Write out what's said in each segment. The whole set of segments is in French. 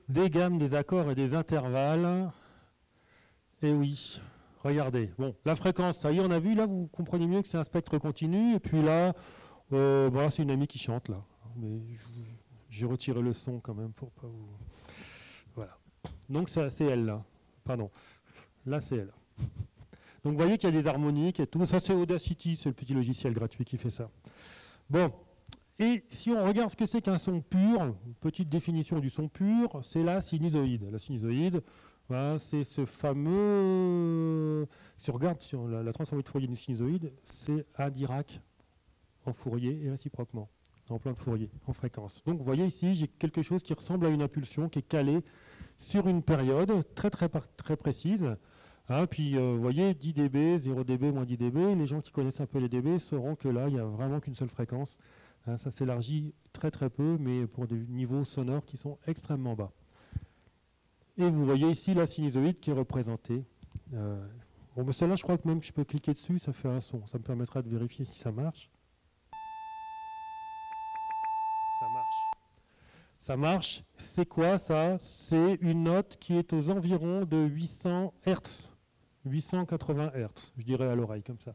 des gammes, des accords et des intervalles. Et oui, regardez. Bon, la fréquence, ça y est, on a vu, là, vous comprenez mieux que c'est un spectre continu. Et puis là, bon, c'est une amie qui chante, là. Mais j'ai retiré le son quand même pour pas vous... Voilà. Donc ça, c'est elle, là. Pardon. Là, c'est elle. Donc vous voyez qu'il y a des harmoniques et tout. Ça, c'est Audacity, c'est le petit logiciel gratuit qui fait ça. Bon. Et si on regarde ce que c'est qu'un son pur, petite définition du son pur, c'est la sinusoïde. La sinusoïde, voilà, c'est ce fameux... Si on regarde sur la transformée de Fourier d'une sinusoïde, c'est un Dirac en Fourier et réciproquement, en plan de Fourier, en fréquence. Donc vous voyez ici, j'ai quelque chose qui ressemble à une impulsion qui est calée sur une période très précise. Hein, puis vous voyez, 10 dB, 0 dB, moins 10 dB, les gens qui connaissent un peu les dB sauront que là, il n'y a vraiment qu'une seule fréquence. Hein, ça s'élargit très peu, mais pour des niveaux sonores qui sont extrêmement bas. Et vous voyez ici la sinusoïde qui est représentée. Bon, ben celle-là, je crois que même je peux cliquer dessus, ça fait un son. Ça me permettra de vérifier si ça marche. Ça marche. Ça marche. C'est quoi ça? C'est une note qui est aux environs de 800 Hz. 880 Hz, je dirais à l'oreille, comme ça.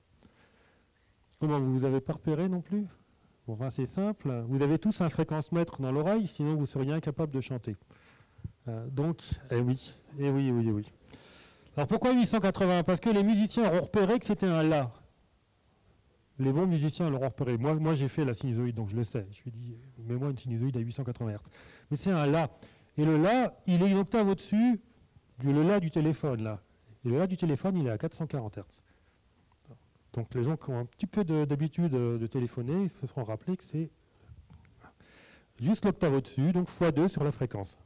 Comment, vous n'avez pas repéré non plus? Bon, enfin, c'est simple. Vous avez tous un fréquence-mètre dans l'oreille, sinon vous seriez incapable de chanter. Donc, oui. Alors pourquoi 880? Parce que les musiciens ont repéré que c'était un La. Les bons musiciens l'auront repéré. Moi j'ai fait la sinusoïde, donc je le sais. Je lui ai dit, mets-moi une sinusoïde à 880 Hz. Mais c'est un La. Et le La, il est une octave au-dessus du La du téléphone, là. Et le La du téléphone, il est à 440 Hz. Donc les gens qui ont un petit peu d'habitude de téléphoner, ils se seront rappelés que c'est juste l'octave au-dessus, donc x2 sur la fréquence.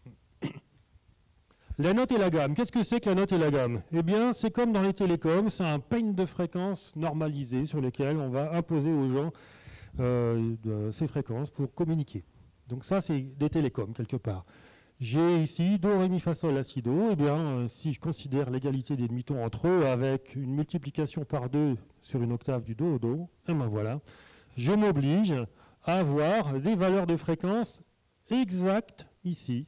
La note et la gamme. Qu'est-ce que c'est que la note et la gamme? Eh bien, c'est comme dans les télécoms, c'est un peigne de fréquences normalisé sur lequel on va imposer aux gens ces fréquences pour communiquer. Donc ça, c'est des télécoms, quelque part. J'ai ici Do, Ré, Mi, Fa, Sol, La, Si, Do. Eh bien, si je considère l'égalité des demi-tons entre eux avec une multiplication par 2 sur une octave du Do au Do, et ben voilà, je m'oblige à avoir des valeurs de fréquence exactes ici,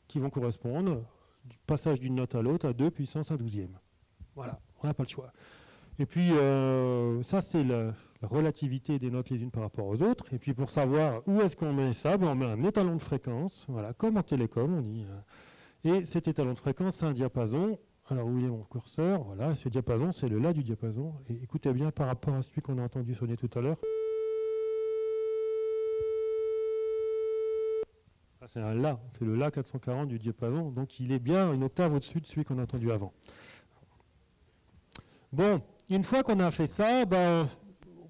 qui vont correspondre du passage d'une note à l'autre à 2 puissance 1/12e. Voilà, on n'a pas le choix. Et puis, ça, c'est la relativité des notes les unes par rapport aux autres. Et puis, pour savoir où est-ce qu'on met ça, ben, on met un étalon de fréquence, voilà, comme en télécom, on dit. Et cet étalon de fréquence, c'est un diapason. Alors, où est mon curseur? Voilà, ce diapason, c'est le La du diapason. Et écoutez bien par rapport à celui qu'on a entendu sonner tout à l'heure. C'est un La, c'est le La 440 du diapason, donc il est bien une octave au-dessus de celui qu'on a entendu avant. Bon, une fois qu'on a fait ça, ben,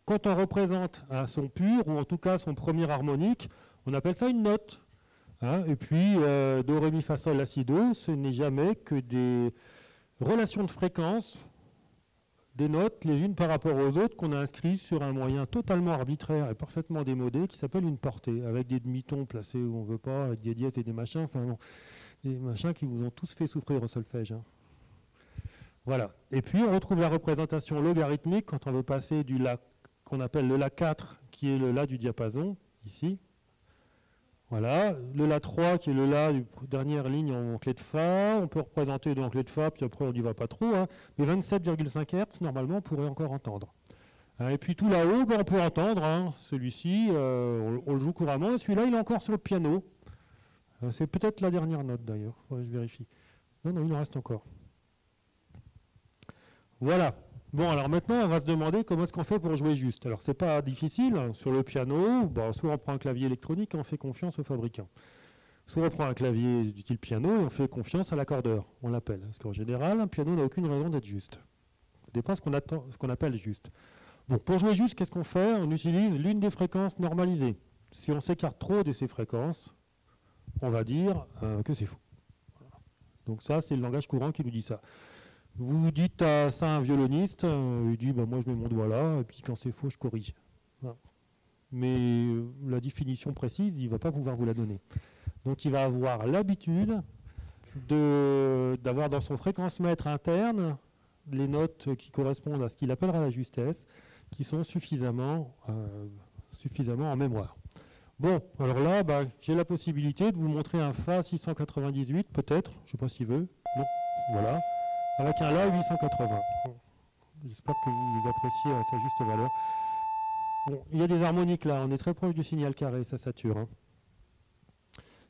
quand on représente un son pur, ou en tout cas son premier harmonique, on appelle ça une note. Hein, et puis, Do, Ré, Mi, Fa, Sol, La, Si, Do, ce n'est jamais que des relations de fréquence des notes les unes par rapport aux autres qu'on a inscrites sur un moyen totalement arbitraire et parfaitement démodé qui s'appelle une portée, avec des demi-tons placés où on ne veut pas, avec des dièses et des machins, enfin bon, des machins qui vous ont tous fait souffrir au solfège. Hein. Voilà. Et puis on retrouve la représentation logarithmique quand on veut passer du La qu'on appelle le La 4, qui est le La du diapason, ici. Voilà, le La 3 qui est le La du dernière ligne en clé de Fa, on peut représenter dans clé de Fa, puis après on n'y va pas trop, hein. Mais 27,5 Hz, normalement, on pourrait encore entendre. Et puis tout là-haut, ben, on peut entendre, hein, celui-ci, on le joue couramment, et celui-là, il est encore sur le piano. C'est peut-être la dernière note d'ailleurs, je vérifie. Non, il en reste encore. Voilà. Bon, alors maintenant, on va se demander comment est-ce qu'on fait pour jouer juste. Alors, c'est pas difficile. Hein. Sur le piano, bon, soit on prend un clavier électronique et on fait confiance au fabricant. Soit on prend un clavier du type piano et on fait confiance à l'accordeur, on l'appelle. Parce qu'en général, un piano n'a aucune raison d'être juste. Ça dépend ce qu'on appelle juste. Bon, pour jouer juste, qu'est-ce qu'on fait? On utilise l'une des fréquences normalisées. Si on s'écarte trop de ces fréquences, on va dire que c'est faux. Voilà. Donc ça, c'est le langage courant qui nous dit ça. Vous dites à ça à un violoniste, il dit bah, moi je mets mon doigt là, et puis quand c'est faux, je corrige. Voilà. Mais la définition précise, il ne va pas pouvoir vous la donner. Donc il va avoir l'habitude d'avoir dans son fréquence-mètre interne les notes qui correspondent à ce qu'il appellera la justesse, qui sont suffisamment en mémoire. Bon, alors là, j'ai la possibilité de vous montrer un Fa 698, peut-être, je ne sais pas s'il veut. Non, voilà, avec un La 880. Bon, j'espère que vous appréciez à sa juste valeur. Bon, il y a des harmoniques là, on est très proche du signal carré, ça sature. Hein.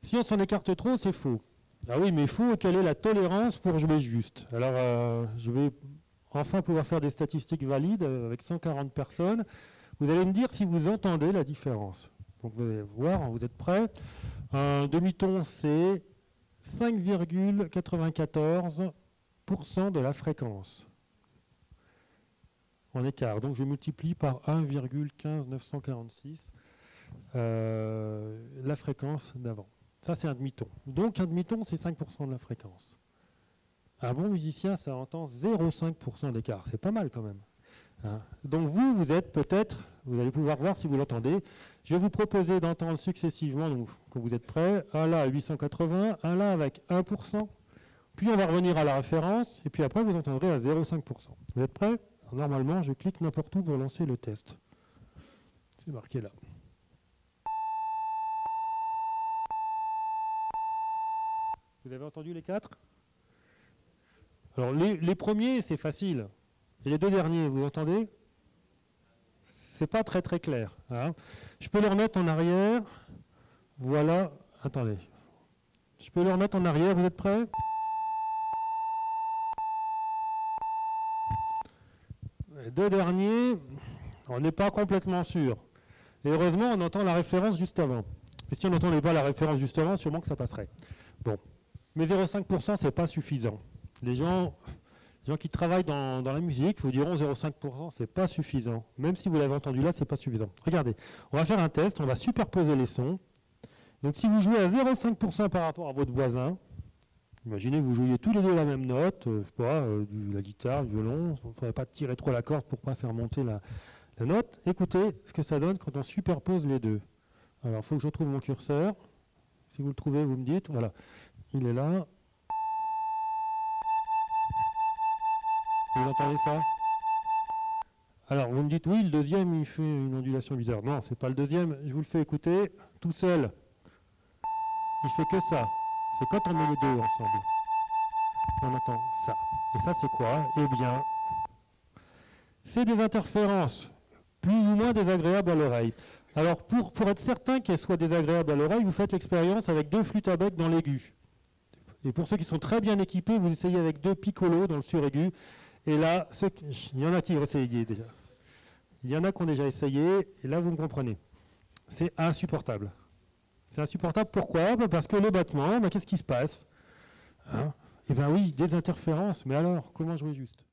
Si on s'en écarte trop, c'est faux. Ah oui, mais faux, quelle est la tolérance pour jouer juste? Alors, je vais enfin pouvoir faire des statistiques valides avec 140 personnes. Vous allez me dire si vous entendez la différence. Donc vous allez voir, vous êtes prêts. Un demi-ton, c'est 5,94% de la fréquence en écart. Donc je multiplie par 1,15946 la fréquence d'avant. Ça, c'est un demi-ton. Donc un demi-ton, c'est 5% de la fréquence. Un bon musicien, ça entend 0,5% d'écart. C'est pas mal quand même. Hein. Donc vous êtes peut-être, vous allez pouvoir voir si vous l'entendez. Je vais vous proposer d'entendre successivement, donc quand vous êtes prêts, un La à 880, un La avec 1%, puis on va revenir à la référence, et puis après vous entendrez à 0,5%. Vous êtes prêts? Normalement, je clique n'importe où pour lancer le test. C'est marqué là. Vous avez entendu les quatre? Alors les premiers, c'est facile. Et les deux derniers, vous entendez? C'est pas très très clair. Hein. Je peux le remettre en arrière. Voilà. Attendez. Je peux le remettre en arrière. Vous êtes prêts? Les deux derniers, on n'est pas complètement sûr. Et heureusement, on entend la référence juste avant. Et si on n'entendait pas la référence juste avant, sûrement que ça passerait. Bon. Mais 0,5%, c'est pas suffisant. Les gens qui travaillent dans la musique vous diront 0,5%, c'est pas suffisant. Même si vous l'avez entendu là, c'est pas suffisant. Regardez, on va faire un test, on va superposer les sons. Donc si vous jouez à 0,5% par rapport à votre voisin, imaginez que vous jouiez tous les deux la même note, je sais pas, la guitare, le violon, il ne faudrait pas tirer trop la corde pour ne pas faire monter la note. Écoutez ce que ça donne quand on superpose les deux. Alors il faut que je retrouve mon curseur. Si vous le trouvez, vous me dites, voilà, il est là. Vous entendez ça? Alors, vous me dites, oui, le deuxième, il fait une ondulation bizarre. Non, c'est pas le deuxième. Je vous le fais écouter tout seul. Il fait que ça. C'est quand on met les deux ensemble. On entend ça. Et ça, c'est quoi? Eh bien, c'est des interférences plus ou moins désagréables à l'oreille. Alors, pour être certain qu'elles soient désagréables à l'oreille, vous faites l'expérience avec deux flûtes à bec dans l'aigu. Et pour ceux qui sont très bien équipés, vous essayez avec deux piccolos dans le suraigu. Et là, il y en a qui ont essayé déjà. Il y en a qui ont déjà essayé, et là vous me comprenez. C'est insupportable. C'est insupportable, pourquoi? Parce que le battement, qu'est-ce qui se passe? Hein? Eh bien oui, des interférences, mais alors, comment jouer juste?